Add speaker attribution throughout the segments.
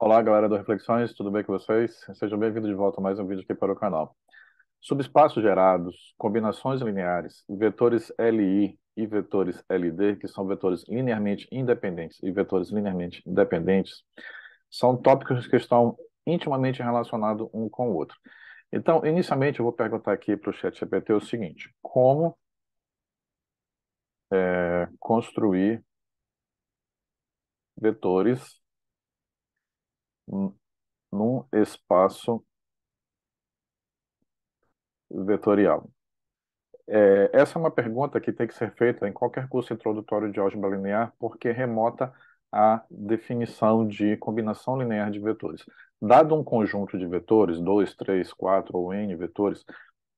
Speaker 1: Olá, galera do Reflexões, tudo bem com vocês? Sejam bem-vindos de volta a mais um vídeo aqui para o canal. Subespaços gerados, combinações lineares, vetores LI e vetores LD, que são vetores linearmente independentes e vetores linearmente dependentes, são tópicos que estão intimamente relacionados um com o outro. Então, inicialmente, eu vou perguntar aqui para o ChatGPT o seguinte: como construir vetores num espaço vetorial? Essa é uma pergunta que tem que ser feita em qualquer curso introdutório de álgebra linear, porque remota à definição de combinação linear de vetores. Dado um conjunto de vetores, 2, 3, 4 ou n vetores,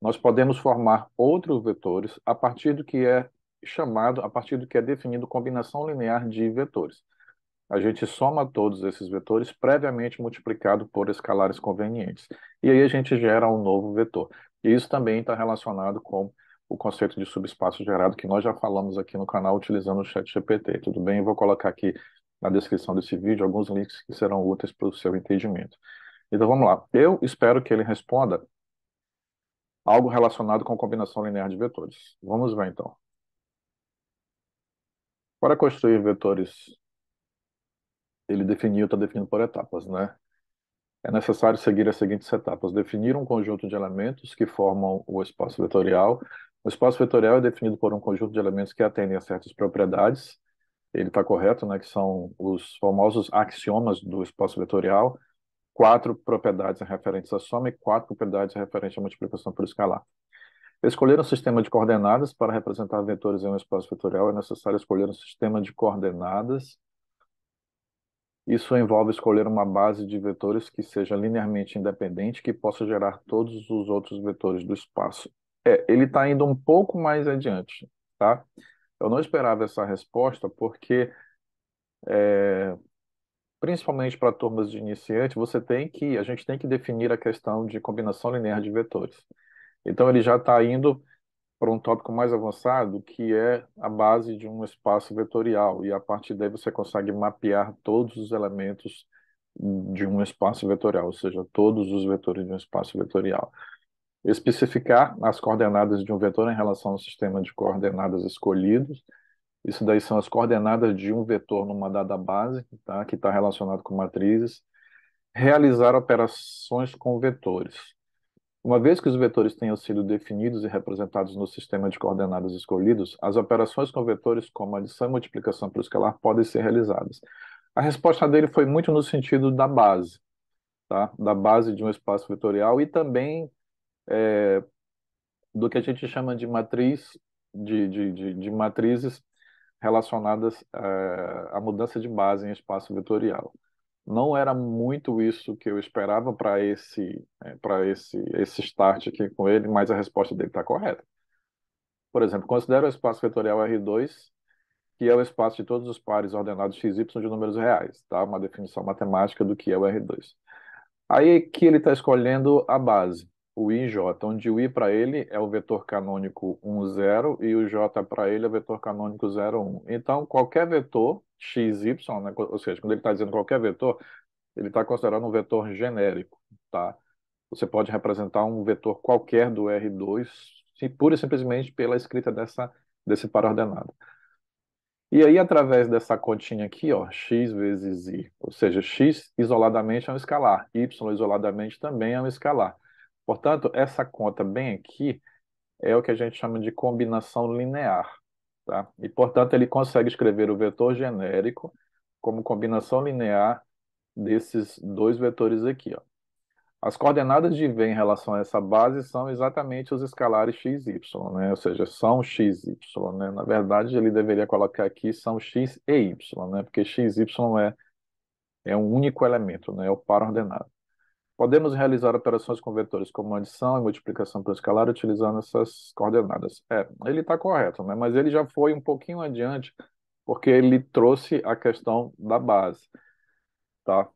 Speaker 1: nós podemos formar outros vetores a partir do que é definido combinação linear de vetores. A gente soma todos esses vetores previamente multiplicado por escalares convenientes. E aí a gente gera um novo vetor. E isso também está relacionado com o conceito de subespaço gerado, que nós já falamos aqui no canal utilizando o ChatGPT. Tudo bem? Eu vou colocar aqui na descrição desse vídeo alguns links que serão úteis para o seu entendimento. Então vamos lá. Eu espero que ele responda algo relacionado com combinação linear de vetores. Vamos ver então. Para construir vetores, ele definiu, está definindo por etapas, né? É necessário seguir as seguintes etapas: definir um conjunto de elementos que formam o espaço vetorial. O espaço vetorial é definido por um conjunto de elementos que atendem a certas propriedades. Ele está correto, né? Que são os famosos axiomas do espaço vetorial. Quatro propriedades referentes à soma e quatro propriedades referentes à multiplicação por escalar. Escolher um sistema de coordenadas para representar vetores em um espaço vetorial. É necessário escolher um sistema de coordenadas. Isso envolve escolher uma base de vetores que seja linearmente independente, que possa gerar todos os outros vetores do espaço. Ele está indo um pouco mais adiante, tá? Eu não esperava essa resposta porque, principalmente para turmas de iniciante, a gente tem que definir a questão de combinação linear de vetores. Então ele já está indo para um tópico mais avançado, que é a base de um espaço vetorial, e a partir daí você consegue mapear todos os elementos de um espaço vetorial, ou seja, todos os vetores de um espaço vetorial. Especificar as coordenadas de um vetor em relação ao sistema de coordenadas escolhidos. Isso daí são as coordenadas de um vetor numa dada base, tá? Que está relacionado com matrizes. Realizar operações com vetores. Uma vez que os vetores tenham sido definidos e representados no sistema de coordenadas escolhidos, as operações com vetores, como adição e multiplicação por escalar, podem ser realizadas. A resposta dele foi muito no sentido da base, tá? Da base de um espaço vetorial e também do que a gente chama de matriz, de matrizes relacionadas à mudança de base em espaço vetorial. Não era muito isso que eu esperava para esse start aqui com ele, mas a resposta dele está correta. Por exemplo, considera o espaço vetorial R2, que é o espaço de todos os pares ordenados x, y de números reais, tá? Uma definição matemática do que é o R2. Aí que ele está escolhendo a base, o i e j, onde o i para ele é o vetor canônico 1, 0 e o j para ele é o vetor canônico 0, 1. Então, qualquer vetor x, y, né? Ou seja, quando ele está dizendo qualquer vetor, ele está considerando um vetor genérico, tá? Você pode representar um vetor qualquer do R2, pura e simplesmente pela escrita desse par ordenado. E aí, através dessa continha aqui, ó, x vezes i, ou seja, x isoladamente é um escalar, y isoladamente também é um escalar. Portanto, essa conta bem aqui é o que a gente chama de combinação linear, tá? E, portanto, ele consegue escrever o vetor genérico como combinação linear desses dois vetores aqui, ó. As coordenadas de V em relação a essa base são exatamente os escalares x, y, né? Ou seja, são x, y, né? Na verdade, ele deveria colocar aqui são x e y, né? Porque x, y é um único elemento, né? É o par ordenado. Podemos realizar operações com vetores como adição e multiplicação por escalar utilizando essas coordenadas. Ele está correto, né? Mas ele já foi um pouquinho adiante, porque ele trouxe a questão da base, tá?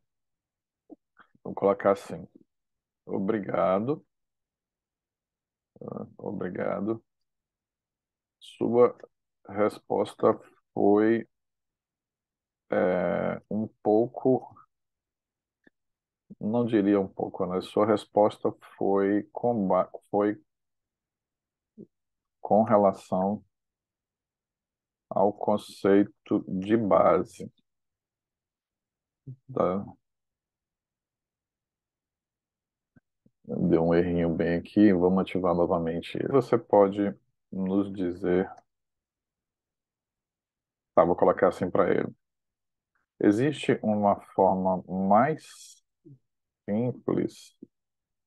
Speaker 1: Vou colocar assim. Obrigado. Obrigado. Sua resposta foi um pouco não diria um pouco, né? Sua resposta foi com relação ao conceito de base. Tá? Deu um errinho bem aqui, vamos ativar novamente. Você pode nos dizer, tá, vou colocar assim para ele. Existe uma forma mais simples,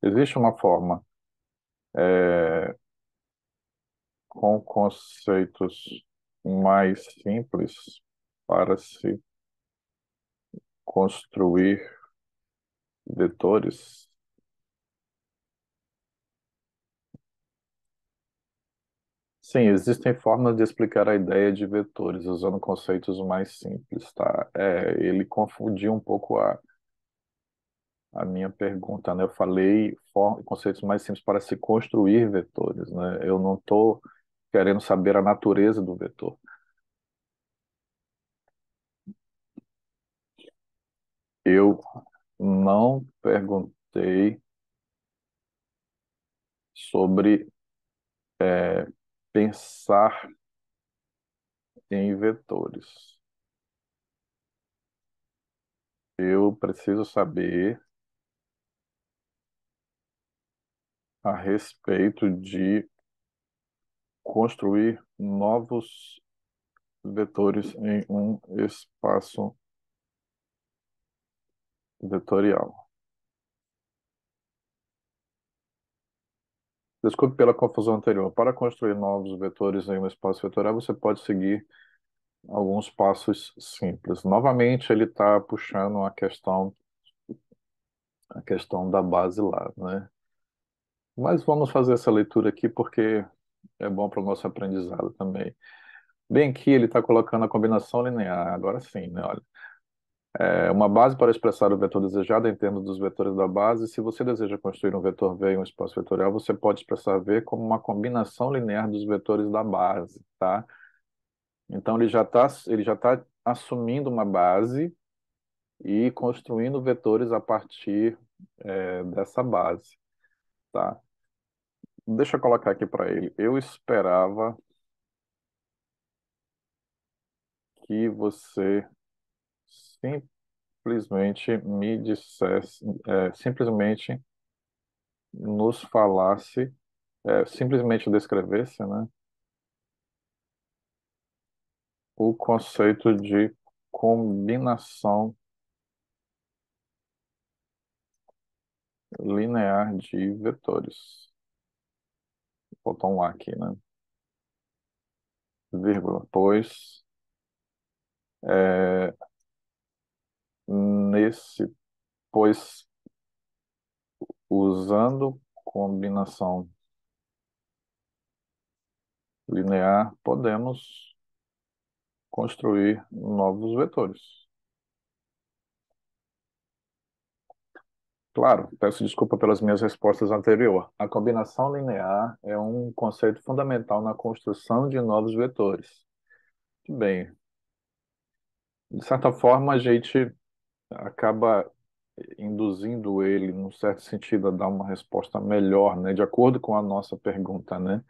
Speaker 1: existe uma forma com conceitos mais simples para se construir vetores? Sim, existem formas de explicar a ideia de vetores usando conceitos mais simples, tá? Ele confundiu um pouco a minha pergunta, né? Eu falei conceitos mais simples para se construir vetores, né? Eu não estou querendo saber a natureza do vetor. Eu não perguntei sobre pensar em vetores. Eu preciso saber a respeito de construir novos vetores em um espaço vetorial. Desculpe pela confusão anterior. Para construir novos vetores em um espaço vetorial, você pode seguir alguns passos simples. Novamente, ele está puxando a questão da base lá, né? Mas vamos fazer essa leitura aqui porque é bom para o nosso aprendizado também. Bem aqui ele está colocando a combinação linear. Agora sim, né? Olha, uma base para expressar o vetor desejado em termos dos vetores da base. Se você deseja construir um vetor V em um espaço vetorial, você pode expressar V como uma combinação linear dos vetores da base, tá? Então ele já tá assumindo uma base e construindo vetores a partir dessa base, tá? Deixa eu colocar aqui para ele. Eu esperava que você simplesmente me dissesse, simplesmente nos falasse, simplesmente descrevesse, né, o conceito de combinação linear de vetores. Vou botar um A aqui, né? Vírgula, é, nesse, pois usando combinação linear, podemos construir novos vetores. Claro, peço desculpa pelas minhas respostas anteriores. A combinação linear é um conceito fundamental na construção de novos vetores. Bem, de certa forma, a gente acaba induzindo ele, num certo sentido, a dar uma resposta melhor, né, de acordo com a nossa pergunta, né?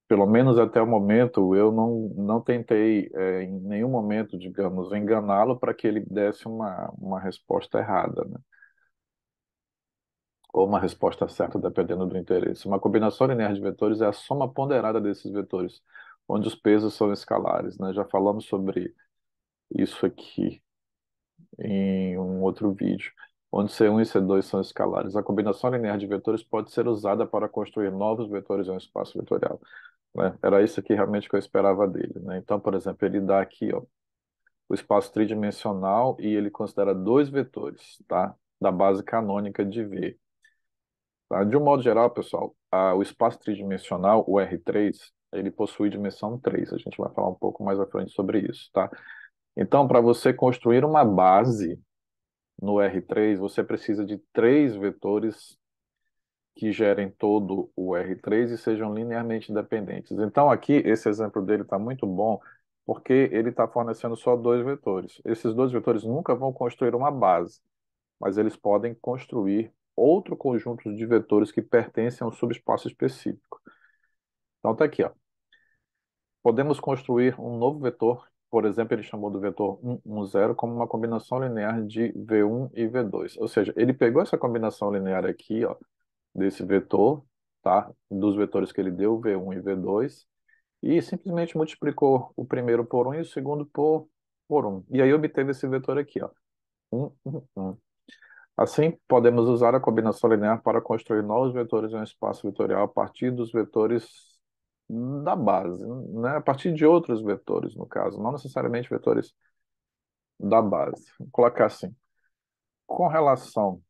Speaker 1: Pelo menos até o momento, eu não tentei, em nenhum momento, digamos, enganá-lo para que ele desse uma resposta errada, né? Ou uma resposta certa, dependendo do interesse. Uma combinação linear de vetores é a soma ponderada desses vetores, onde os pesos são escalares, né? Já falamos sobre isso aqui em um outro vídeo, onde C1 e C2 são escalares. A combinação linear de vetores pode ser usada para construir novos vetores em um espaço vetorial, né? Era isso aqui realmente que eu esperava dele, né? Então, por exemplo, ele dá aqui, ó, o espaço tridimensional e ele considera dois vetores, tá? Da base canônica de V. Tá? De um modo geral, pessoal, o espaço tridimensional, o R3, ele possui dimensão 3. A gente vai falar um pouco mais à frente sobre isso, tá? Então, para você construir uma base no R3, você precisa de três vetores que gerem todo o R3 e sejam linearmente independentes. Então, aqui, esse exemplo dele está muito bom, porque ele está fornecendo só dois vetores. Esses dois vetores nunca vão construir uma base, mas eles podem construir outro conjunto de vetores que pertencem a um subespaço específico. Então está aqui, ó. Podemos construir um novo vetor, por exemplo, ele chamou do vetor 1, 1, 0 como uma combinação linear de V1 e V2. Ou seja, ele pegou essa combinação linear aqui, ó, desse vetor, tá? Dos vetores que ele deu, V1 e V2, e simplesmente multiplicou o primeiro por 1 e o segundo por 1. E aí obteve esse vetor aqui, ó, 1, 1, 1. Assim, podemos usar a combinação linear para construir novos vetores em um espaço vetorial a partir dos vetores da base, né? A partir de outros vetores, no caso, não necessariamente vetores da base. Vou colocar assim, com relação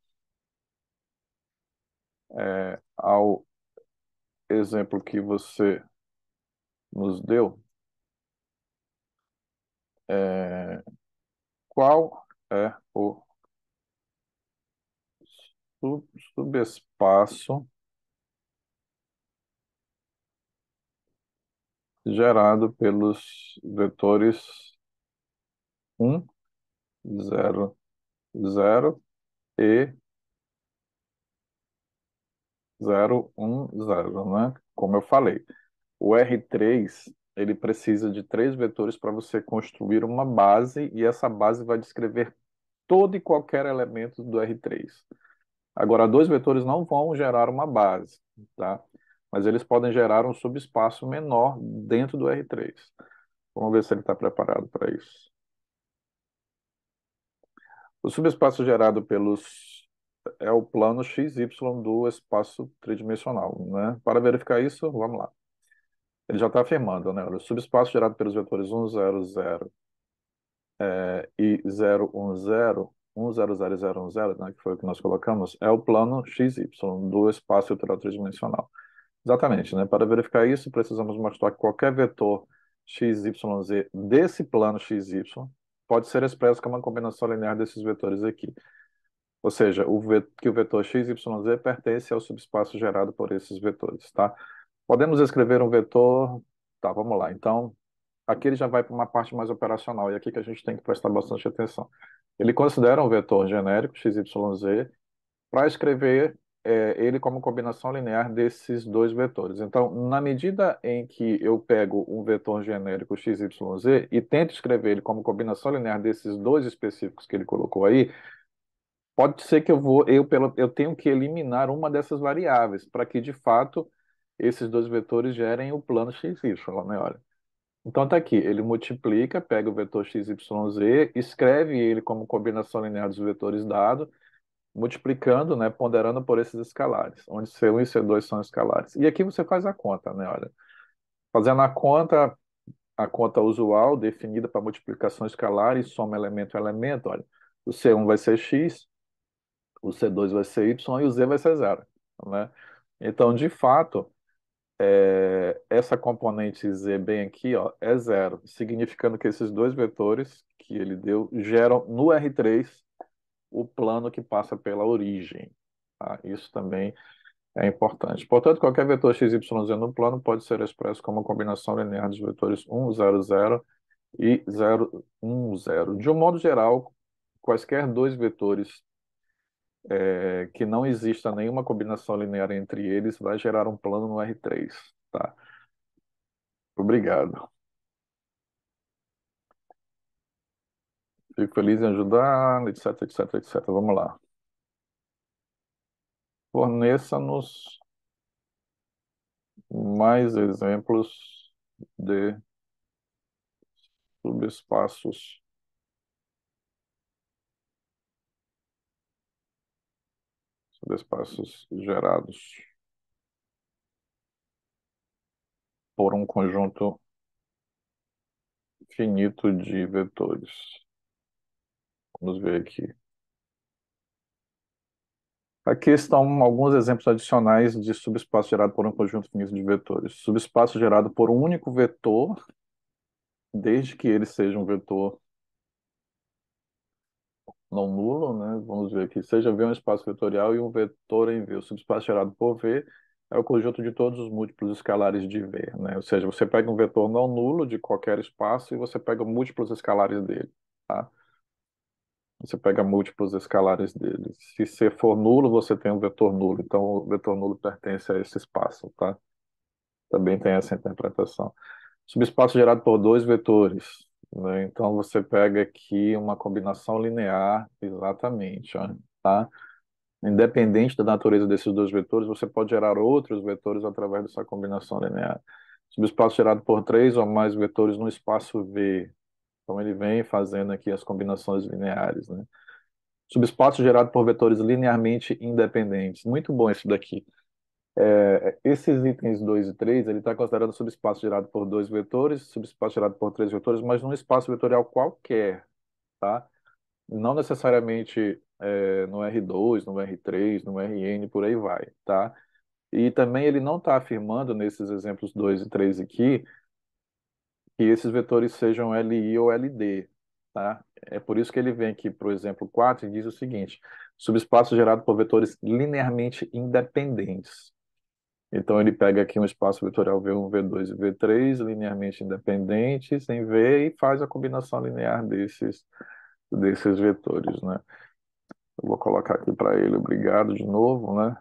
Speaker 1: ao exemplo que você nos deu, é, qual é o subespaço gerado pelos vetores 1, 0, 0 e 0, 1, 0, né? Como eu falei, o R3 ele precisa de três vetores para você construir uma base e essa base vai descrever todo e qualquer elemento do R3. Agora, dois vetores não vão gerar uma base, tá? Mas eles podem gerar um subespaço menor dentro do R3. Vamos ver se ele está preparado para isso. O subespaço gerado pelos é o plano XY do espaço tridimensional, né? Para verificar isso, vamos lá. Ele já está afirmando, né? Olha, o subespaço gerado pelos vetores 1, 0, 0 e 0, 1, 0, 1, 0, 0 e 0, 1, 0, né? Que foi o que nós colocamos, é o plano XY do espaço vetorial tridimensional. Exatamente, né? Para verificar isso, precisamos mostrar que qualquer vetor x, y, z desse plano x, y pode ser expresso como uma combinação linear desses vetores aqui. Ou seja, que o vetor x, y, z pertence ao subespaço gerado por esses vetores, tá? Podemos escrever um vetor... Tá, vamos lá. Então, aqui ele já vai para uma parte mais operacional, e aqui que a gente tem que prestar bastante atenção. Ele considera um vetor genérico, x, y, z, para escrever ele como combinação linear desses dois vetores. Então, na medida em que eu pego um vetor genérico x, y, z e tento escrever ele como combinação linear desses dois específicos que ele colocou aí, pode ser que eu tenho que eliminar uma dessas variáveis para que, de fato, esses dois vetores gerem o plano x, y, né? Olha. Então tá aqui, ele multiplica, pega o vetor x, y, z, escreve ele como combinação linear dos vetores dados, multiplicando, né, ponderando por esses escalares, onde C1 e C2 são escalares. E aqui você faz a conta, né, olha. Fazendo a conta usual, definida para multiplicação escalar e soma elemento a elemento, olha. O C1 vai ser x, o C2 vai ser y e o z vai ser zero, né? Então, de fato, essa componente z bem aqui, ó, é zero, significando que esses dois vetores que ele deu geram no R3 o plano que passa pela origem. Tá? Isso também é importante. Portanto, qualquer vetor x, y, z no plano pode ser expresso como uma combinação linear dos vetores 1, 0, 0 e 0, 1, 0. De um modo geral, quaisquer dois vetores que não exista nenhuma combinação linear entre eles vai gerar um plano no R3. Tá? Obrigado. Fico feliz em ajudar, etc, etc, etc. Vamos lá. Forneça-nos mais exemplos de subespaços, subespaços gerados por um conjunto finito de vetores. Vamos ver aqui. Aqui estão alguns exemplos adicionais de subespaço gerado por um conjunto finito de vetores. Subespaço gerado por um único vetor, desde que ele seja um vetor não nulo, né? Vamos ver aqui. Seja V um espaço vetorial e um vetor em V. O subespaço gerado por V é o conjunto de todos os múltiplos escalares de V, né? Ou seja, você pega um vetor não nulo de qualquer espaço e você pega múltiplos escalares dele, tá? Você pega múltiplos escalares dele. Se C for nulo, você tem um vetor nulo. Então, o vetor nulo pertence a esse espaço, tá? Também tem essa interpretação. Subespaço gerado por dois vetores, né? Então, você pega aqui uma combinação linear, exatamente, ó, tá? Independente da natureza desses dois vetores, você pode gerar outros vetores através dessa combinação linear. Subespaço gerado por três ou mais vetores no espaço V. Então, ele vem fazendo aqui as combinações lineares, né? Subespaço gerado por vetores linearmente independentes. Muito bom isso daqui. Esses itens 2 e 3, ele está considerando subespaço gerado por dois vetores, subespaço gerado por três vetores, mas num espaço vetorial qualquer, tá? Não necessariamente no R2, no R3, no Rn, por aí vai, tá? E também ele não está afirmando nesses exemplos 2 e 3 aqui que esses vetores sejam Li ou Ld, tá? É por isso que ele vem aqui, por exemplo, 4 e diz o seguinte: subespaço gerado por vetores linearmente independentes. Então ele pega aqui um espaço vetorial V1, V2 e V3 linearmente independentes em V e faz a combinação linear desses vetores, né? Eu vou colocar aqui para ele, obrigado de novo, né?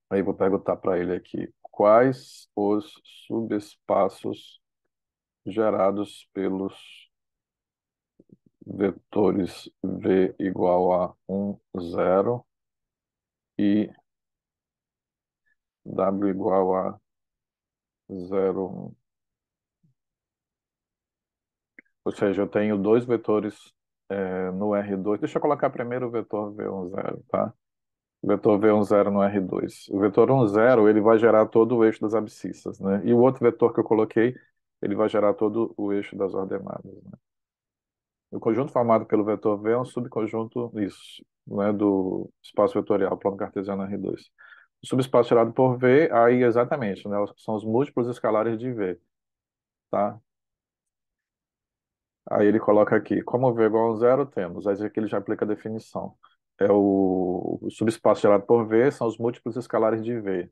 Speaker 1: Aí vou perguntar para ele aqui, quais os subespaços gerados pelos vetores V igual a 1, 0 e W igual a 0, 1. Ou seja, eu tenho dois vetores no R2. Deixa eu colocar primeiro o vetor V1, 0, tá? O vetor V1, 0 no R2. O vetor 1, 0, ele vai gerar todo o eixo das abscissas, né? E o outro vetor que eu coloquei, ele vai gerar todo o eixo das ordenadas, né? O conjunto formado pelo vetor V é um subconjunto, isso, né, do espaço vetorial, plano cartesiano R2. O subespaço gerado por V, aí exatamente, né, são os múltiplos escalares de V, tá? Aí ele coloca aqui, como V é igual a zero, temos, aí aqui ele já aplica a definição. O subespaço gerado por V são os múltiplos escalares de V,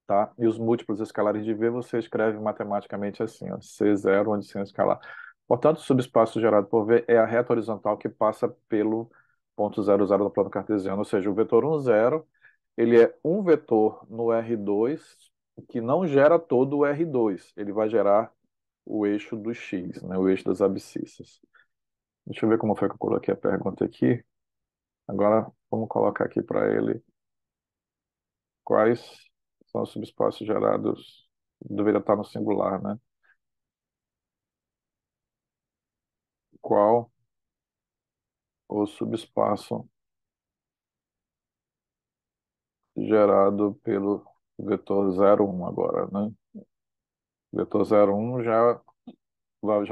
Speaker 1: tá? E os múltiplos escalares de V você escreve matematicamente assim, ó, C0, onde C é um escalar. Portanto, o subespaço gerado por V é a reta horizontal que passa pelo ponto 00 do plano cartesiano, ou seja, o vetor 1, 0, ele é um vetor no R2 que não gera todo o R2, ele vai gerar o eixo do X, né, o eixo das abscissas. Deixa eu ver como foi que eu coloquei a pergunta aqui. Agora, vamos colocar aqui para ele quais são os subespaços gerados. Deveria estar no singular, né? Qual o subespaço gerado pelo vetor 0, 1 agora, né? O vetor 0, 1 já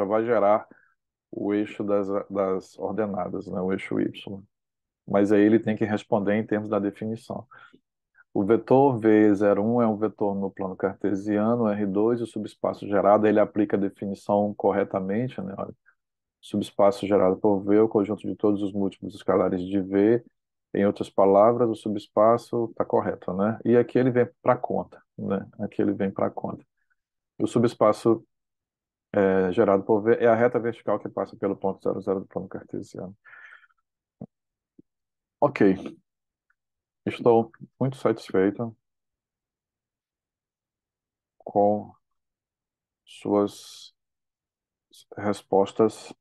Speaker 1: vai gerar o eixo das ordenadas, né? O eixo Y. Mas aí ele tem que responder em termos da definição. O vetor V01 é um vetor no plano cartesiano, R2, o subespaço gerado, ele aplica a definição corretamente, né? Olha, subespaço gerado por V é o conjunto de todos os múltiplos escalares de V. Em outras palavras, o subespaço está correto, né? E aqui ele vem para conta, né? Aqui ele vem para conta. O subespaço gerado por V é a reta vertical que passa pelo ponto 00 do plano cartesiano. Ok, estou muito satisfeito com suas respostas,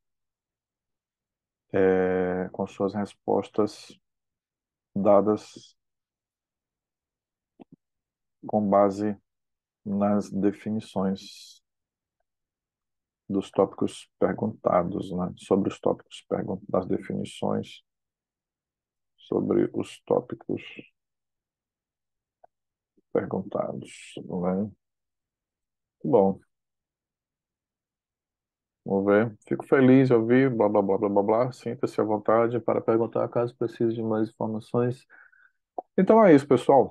Speaker 1: dadas com base nas definições dos tópicos perguntados, né? Sobre os tópicos das definições sobre os tópicos perguntados, né? Bom, vamos ver. Fico feliz de ouvir, blá, blá, blá, blá, blá, blá. Sinta-se à vontade para perguntar caso precise de mais informações. Então é isso, pessoal.